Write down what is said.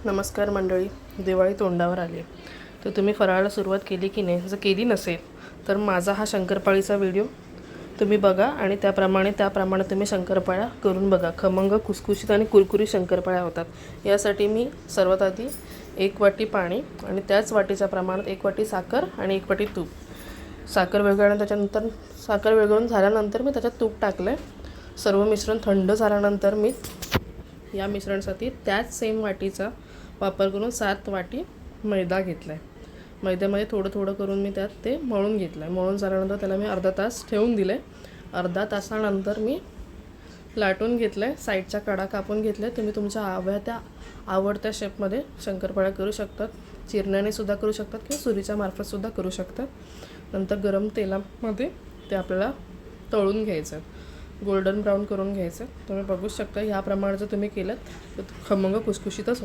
नमस्कार मंडळी, दिवाळी तोंडावर आली तर तुम्ही फराळाला सुरुवात केली की नाही? जर केली नसेल तर माझा हा शंकरपाळीचा व्हिडिओ तुम्ही बघा आणि त्याप्रमाणे तुम्ही शंकरपाळ्या करून बघा. खमंग, खुसखुशीत आणि कुरकुरीत शंकरपाळ्या होतात. यासाठी मी सर्वात आधी 1 वाटी पाणी आणि त्याच वाटीच्या प्रमाणात 1 वाटी साखर आणि 1 वाटी तूप. साखर विरघळून झाल्यानंतर मी त्याच्यात तूप टाकलं आहे. सर्व मिश्रण थंड झाल्यानंतर मी या मिश्रणासाठी त्याच सेम वाटीचा वापर करून 7 वाटी मैदा घेतला आहे. मैद्यामध्ये थोडं करून मी त्यात ते मळून घेतलं आहे. मळून झाल्यानंतर त्याला मी अर्धा तास ठेवून दिलं आहे. अर्धा तासानंतर मी लाटून घेतलं आहे. साईडच्या कडा कापून घेतल्या. तुम्ही तुमच्या आवडत्या शेपमध्ये शंकरपाळ्या करू शकतात. चिरण्याने सुद्धा करू शकतात किंवा सुरीच्या मार्फत सुद्धा करू शकतात. नंतर गरम तेलामध्ये ते आपल्याला तळून घ्यायचं, गोल्डन ब्राऊन करून घ्यायचं. तुम्ही बघू शकता. ह्याप्रमाणे जर तुम्ही केलं तर खमंग खुसखुशीतच होणार.